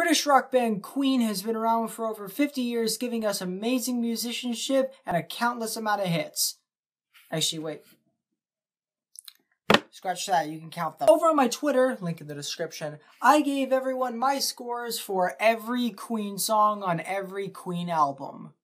British rock band Queen has been around for over 50 years, giving us amazing musicianship and a countless amount of hits. Actually, wait. Scratch that, you can count them. Over on my Twitter, link in the description, I gave everyone my scores for every Queen song on every Queen album.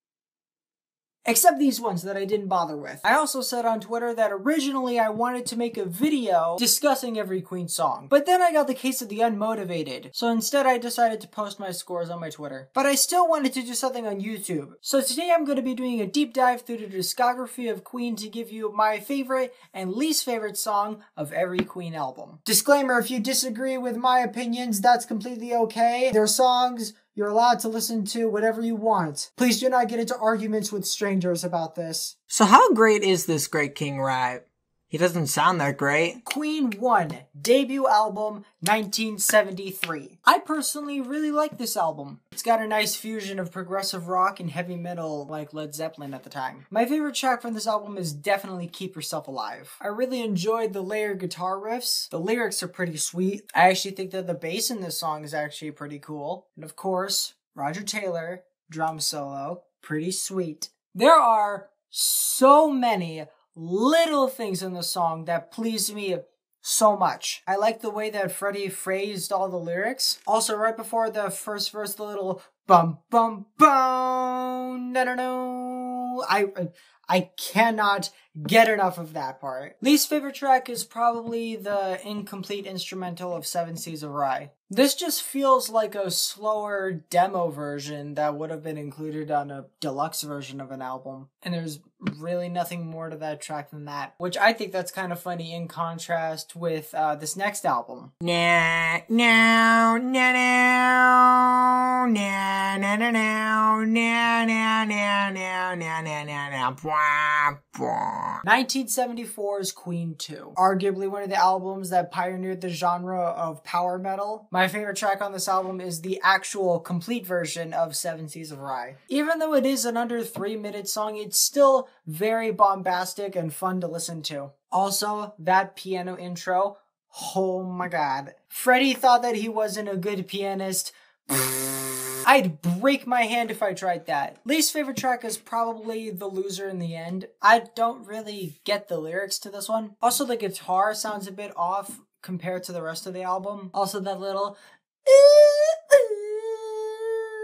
Except these ones that I didn't bother with. I also said on Twitter that originally I wanted to make a video discussing every Queen song. But then I got the case of the unmotivated. So instead I decided to post my scores on my Twitter. But I still wanted to do something on YouTube. So today I'm going to be doing a deep dive through the discography of Queen to give you my favorite and least favorite song of every Queen album. Disclaimer, if you disagree with my opinions, that's completely okay. They're songs. You're allowed to listen to whatever you want. Please do not get into arguments with strangers about this. So how great is this Great King Rap? He doesn't sound that great. Queen 1, debut album, 1973. I personally really like this album. It's got a nice fusion of progressive rock and heavy metal like Led Zeppelin at the time. My favorite track from this album is definitely Keep Yourself Alive. I really enjoyed the layered guitar riffs. The lyrics are pretty sweet. I actually think that the bass in this song is actually pretty cool. And of course, Roger Taylor, drum solo, pretty sweet. There are so many little things in the song that pleased me so much. I like the way that Freddie phrased all the lyrics. Also, right before the first verse, the little bum bum bum, no no no. I cannot get enough of that part. Least favorite track is probably the incomplete instrumental of 7 Seas of Rhye. This just feels like a slower demo version that would have been included on a deluxe version of an album. And there's really nothing more to that track than that, which I think that's kind of funny in contrast with this next album. Nah, no, no, no, no, no, no, no, no, no, no, no, no, no, no, 1974's Queen 2. Arguably one of the albums that pioneered the genre of power metal. My favorite track on this album is the actual complete version of 7 Seas of Rhye. Even though it is an under 3-minute song, it's still very bombastic and fun to listen to. Also, that piano intro, oh my god. Freddie thought that he wasn't a good pianist. I'd break my hand if I tried that. Least favorite track is probably The Loser in the End. I don't really get the lyrics to this one. Also, the guitar sounds a bit off compared to the rest of the album. Also, that little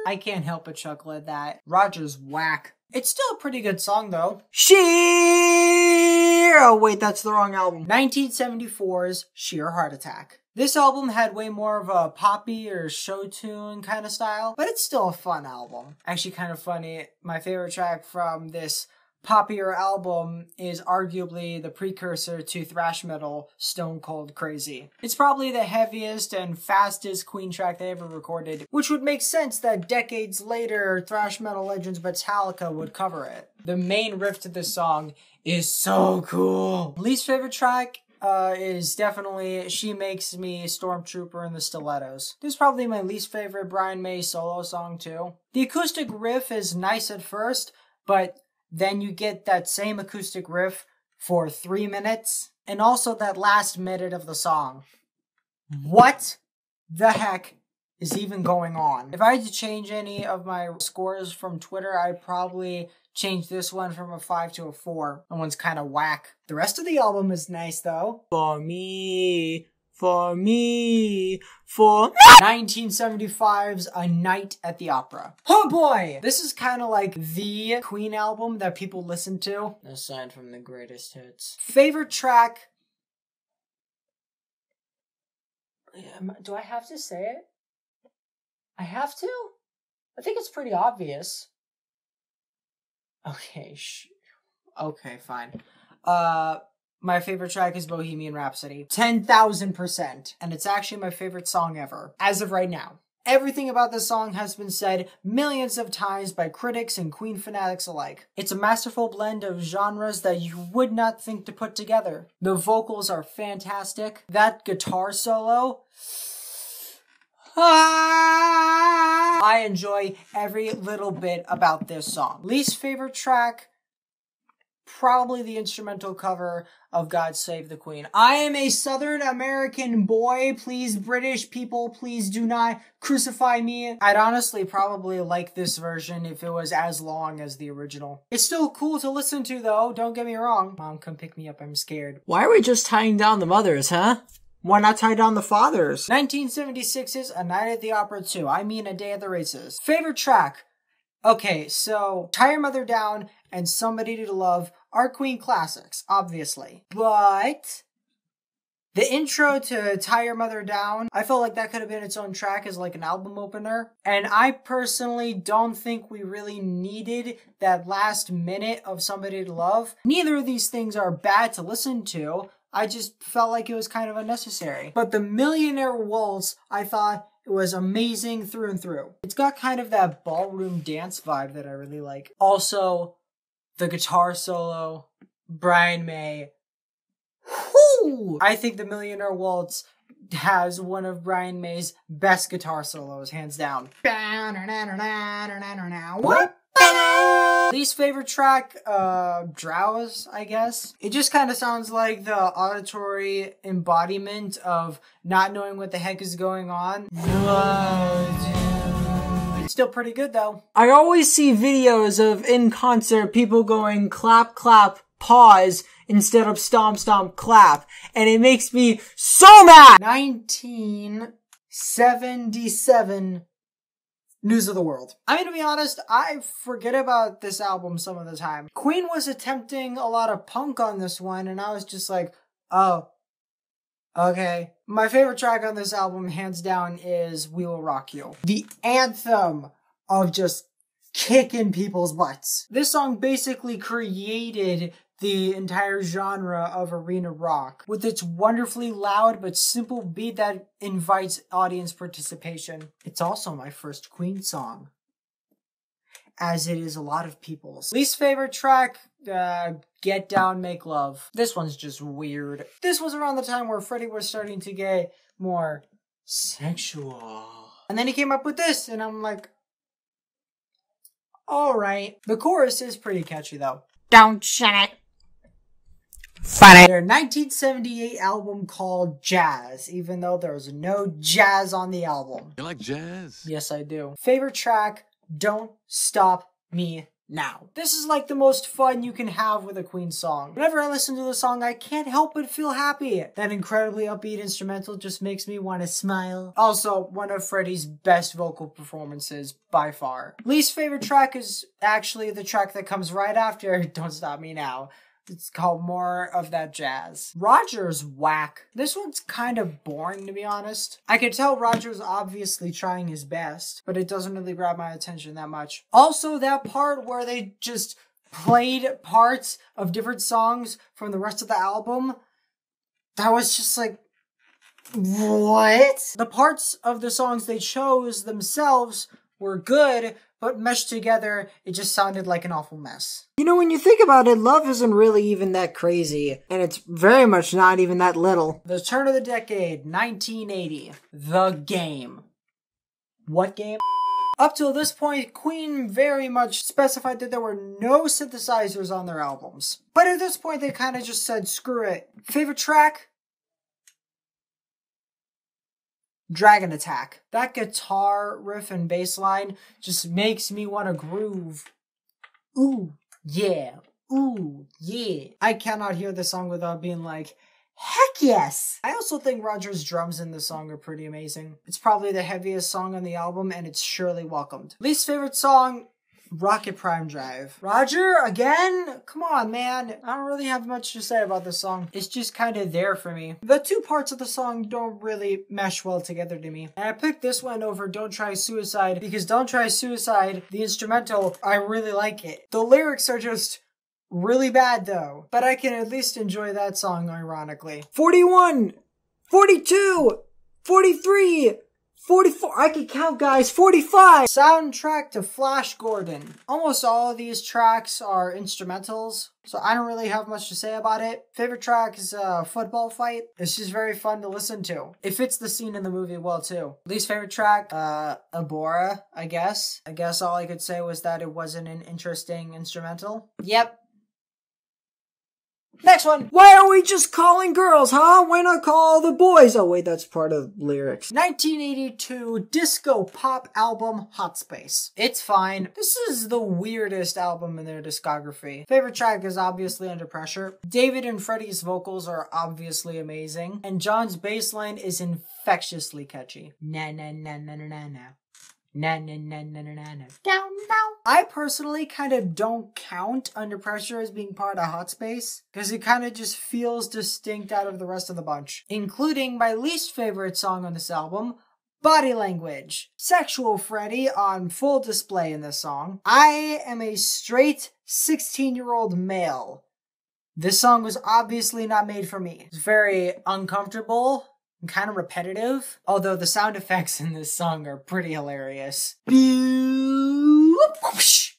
I can't help but chuckle at that. Roger's whack. It's still a pretty good song though. Oh wait, that's the wrong album. 1974's Sheer Heart Attack. This album had way more of a poppy or show tune kind of style, but it's still a fun album. Actually kind of funny, my favorite track from this poppier album is arguably the precursor to thrash metal, Stone Cold Crazy. It's probably the heaviest and fastest Queen track they ever recorded, which would make sense that decades later, thrash metal legends Metallica would cover it. The main riff to this song is so cool. Least favorite track is definitely She Makes Me, Stormtrooper, and the Stilettos. This is probably my least favorite Brian May solo song too. The acoustic riff is nice at first, but then you get that same acoustic riff for 3 minutes, and also that last minute of the song. What the heck is even going on? If I had to change any of my scores from Twitter, I'd probably change this one from a 5 to a 4. That one's kind of whack. The rest of the album is nice though. For me, 1975's A Night at the Opera. Oh boy! This is kind of like the Queen album that people listen to, aside from the greatest hits. Favorite track? Do I have to say it? I have to? I think it's pretty obvious. Okay, okay, fine. My favorite track is Bohemian Rhapsody. 10,000%. And it's actually my favorite song ever, as of right now. Everything about this song has been said millions of times by critics and Queen fanatics alike. It's a masterful blend of genres that you would not think to put together. The vocals are fantastic. That guitar solo, I enjoy every little bit about this song. Least favorite track, probably the instrumental cover of God Save the Queen. I am a Southern American boy. Please, British people, please do not crucify me. I'd honestly probably like this version if it was as long as the original. It's still cool to listen to, though. Don't get me wrong. Mom, come pick me up. I'm scared. Why are we just tying down the mothers, huh? Why not tie down the fathers? 1976 is A Night at the Opera 2. I mean, A Day at the Races. Favorite track? Okay, so Tie Your Mother Down and Somebody to Love are Queen classics, obviously. But the intro to Tie Your Mother Down, I felt like that could have been its own track as like an album opener. And I personally don't think we really needed that last minute of Somebody to Love. Neither of these things are bad to listen to. I just felt like it was kind of unnecessary. But the Millionaire Waltz, I thought it was amazing through and through. It's got kind of that ballroom dance vibe that I really like. Also, the guitar solo, Brian May. Whoo! I think the Millionaire Waltz has one of Brian May's best guitar solos, hands down. What? Least favorite track, Drowse, I guess. It just kind of sounds like the auditory embodiment of not knowing what the heck is going on. It's still pretty good, though. I always see videos of in concert people going clap, clap, pause instead of stomp, stomp, clap. And it makes me so mad! 1977 News of the World. I mean, to be honest, I forget about this album some of the time. Queen was attempting a lot of punk on this one, and I was just like, oh, okay. My favorite track on this album, hands down, is We Will Rock You. The anthem of just kicking people's butts. This song basically created the entire genre of arena rock with its wonderfully loud but simple beat that invites audience participation. It's also my first Queen song, as it is a lot of people's. Least favorite track, Get Down, Make Love. This one's just weird. This was around the time where Freddie was starting to get more sexual. And then he came up with this, and I'm like, alright. The chorus is pretty catchy, though. Don't shut it. Funny. Their 1978 album called Jazz, even though there's no jazz on the album. You like jazz? Yes, I do. Favorite track, Don't Stop Me Now. This is like the most fun you can have with a Queen song. Whenever I listen to the song, I can't help but feel happy. That incredibly upbeat instrumental just makes me want to smile. Also, one of Freddie's best vocal performances by far. Least favorite track is actually the track that comes right after Don't Stop Me Now. It's called More of That Jazz. Roger's whack. This one's kind of boring, to be honest. I can tell Roger's obviously trying his best, but it doesn't really grab my attention that much. Also, that part where they just played parts of different songs from the rest of the album, that was just like, what? The parts of the songs they chose themselves were good, but meshed together, it just sounded like an awful mess. You know, when you think about it, love isn't really even that crazy. And it's very much not even that little. The turn of the decade, 1980. The Game. What game? Up till this point, Queen very much specified that there were no synthesizers on their albums. But at this point, they kind of just said, screw it. Favorite track? Dragon Attack. That guitar riff and bass line just makes me want to groove. Ooh, yeah. Ooh, yeah. I cannot hear the song without being like, heck yes! I also think Roger's drums in the song are pretty amazing. It's probably the heaviest song on the album, and it's surely welcomed. Least favorite song? Rocket Prime Drive. Roger, again? Come on, man. I don't really have much to say about this song. It's just kind of there for me. The two parts of the song don't really mesh well together to me. And I picked this one over Don't Try Suicide because Don't Try Suicide, the instrumental, I really like it. The lyrics are just really bad though. But I can at least enjoy that song ironically. 41! 42! 43! 44, I can count, guys, 45! Soundtrack to Flash Gordon. Almost all of these tracks are instrumentals, so I don't really have much to say about it. Favorite track is Football Fight. It's just very fun to listen to. It fits the scene in the movie well, too. Least favorite track, Abora, I guess. I guess all I could say was that it wasn't an interesting instrumental. Yep. Next one. Why are we just calling girls, huh? Why not call the boys? Oh wait, that's part of lyrics. 1982 disco pop album Hot Space. It's fine. This is the weirdest album in their discography. Favorite track is obviously Under Pressure. David and Freddie's vocals are obviously amazing, and John's bass line is infectiously catchy. Na na na na na na na. Na na na na na na na. Down down. I personally kind of don't count Under Pressure as being part of Hot Space because it kind of just feels distinct out of the rest of the bunch, including my least favorite song on this album, Body Language. Sexual Freddie on full display in this song. I am a straight 16-year-old male. This song was obviously not made for me. It's very uncomfortable and kind of repetitive, although the sound effects in this song are pretty hilarious.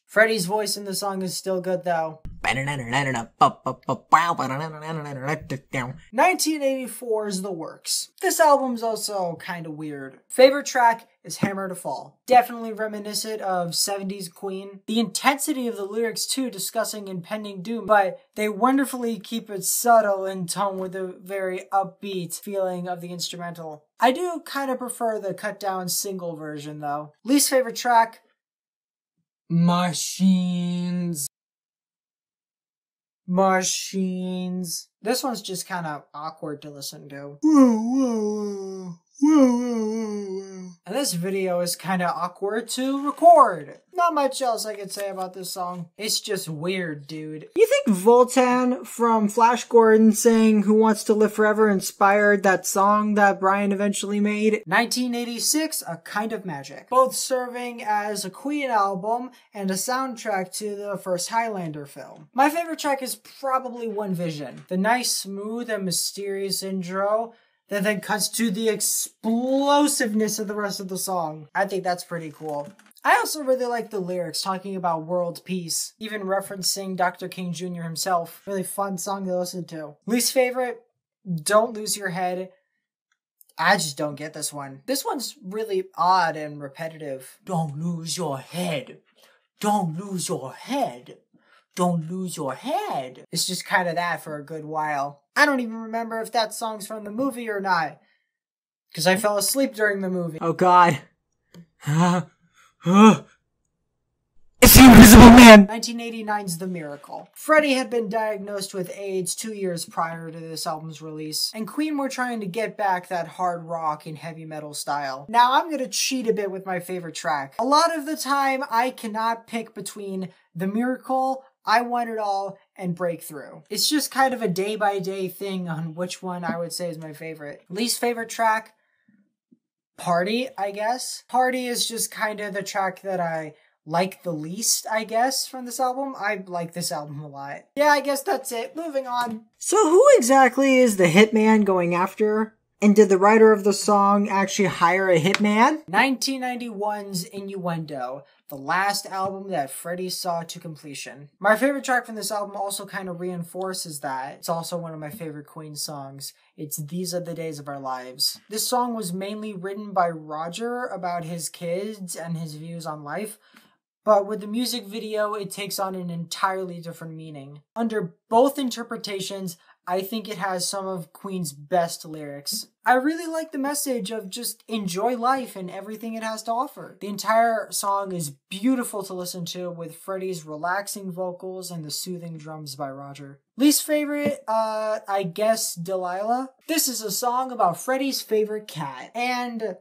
Freddie's voice in the song is still good though. 1984 is the works. This album's also kind of weird. Favorite track is Hammer to Fall. Definitely reminiscent of 70s Queen. The intensity of the lyrics too, discussing impending doom, but they wonderfully keep it subtle in tone with a very upbeat feeling of the instrumental. I do kind of prefer the cut down single version though. Least favorite track, Machines. This one's just kind of awkward to listen to. And this video is kind of awkward to record. Not much else I could say about this song. It's just weird, dude. You think Voltan from Flash Gordon saying Who Wants to Live Forever inspired that song that Brian eventually made? 1986, A Kind of Magic. Both serving as a Queen album and a soundtrack to the first Highlander film. My favorite track is probably One Vision. The nice, smooth, and mysterious intro that then cuts to the explosiveness of the rest of the song. I think that's pretty cool. I also really like the lyrics talking about world peace, even referencing Dr. King Jr. himself. Really fun song to listen to. Least favorite, Don't Lose Your Head. I just don't get this one. This one's really odd and repetitive. Don't lose your head. Don't lose your head. Don't lose your head. It's just kind of that for a good while. I don't even remember if that song's from the movie or not, because I fell asleep during the movie. Oh god. It's the Invisible Man! 1989's The Miracle. Freddie had been diagnosed with AIDS 2 years prior to this album's release, and Queen were trying to get back that hard rock and heavy metal style. Now I'm gonna cheat a bit with my favorite track. A lot of the time, I cannot pick between The Miracle, I Want It All, and Breakthrough. It's just kind of a day-by-day thing on which one I would say is my favorite. Least favorite track? Party, I guess. Party is just kind of the track that I like the least, I guess, from this album. I like this album a lot. Yeah, I guess that's it. Moving on. So who exactly is the hitman going after? And did the writer of the song actually hire a hitman? 1991's Innuendo, the last album that Freddie saw to completion. My favorite track from this album also kind of reinforces that. It's also one of my favorite Queen songs. It's These Are the Days of Our Lives. This song was mainly written by Roger about his kids and his views on life, but with the music video, it takes on an entirely different meaning. Under both interpretations, I think it has some of Queen's best lyrics. I really like the message of just enjoy life and everything it has to offer. The entire song is beautiful to listen to with Freddie's relaxing vocals and the soothing drums by Roger. Least favorite, I guess Delilah. This is a song about Freddie's favorite cat, and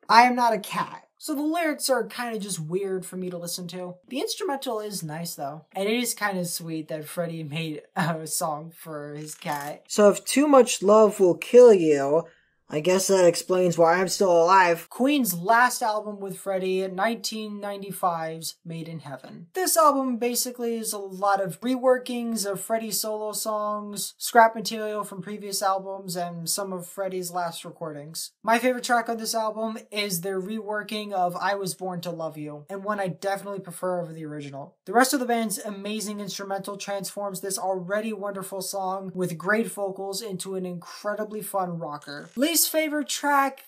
I am not a cat. So the lyrics are kind of just weird for me to listen to. The instrumental is nice though. And it is kind of sweet that Freddie made a song for his cat. So if too much love will kill you, I guess that explains why I'm still alive. Queen's last album with Freddie, 1995's Made in Heaven. This album basically is a lot of reworkings of Freddie's solo songs, scrap material from previous albums, and some of Freddie's last recordings. My favorite track on this album is their reworking of I Was Born to Love You, and one I definitely prefer over the original. The rest of the band's amazing instrumental transforms this already wonderful song with great vocals into an incredibly fun rocker. Least favorite track,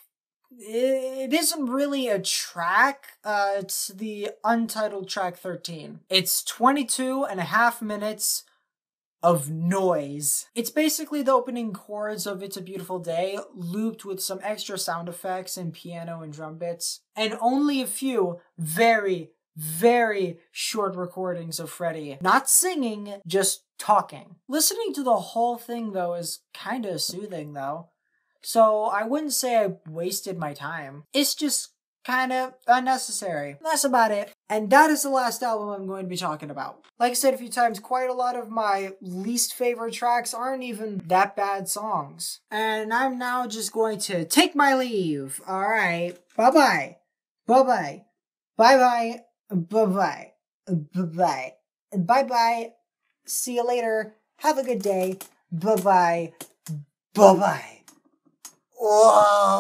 it isn't really a track, it's the untitled track 13. It's 22 and a half minutes of noise. It's basically the opening chords of It's a Beautiful Day, looped with some extra sound effects and piano and drum bits, and only a few very, very short recordings of Freddie. Not singing, just talking. Listening to the whole thing, though, is kinda soothing, though. So I wouldn't say I wasted my time. It's just kind of unnecessary. That's about it. And that is the last album I'm going to be talking about. Like I said a few times, quite a lot of my least favorite tracks aren't even that bad songs. And I'm now just going to take my leave. Alright. Bye-bye. Bye-bye. Bye-bye. Bye-bye. Bye-bye. Bye-bye. See you later. Have a good day. Bye-bye. Bye-bye. Whoa.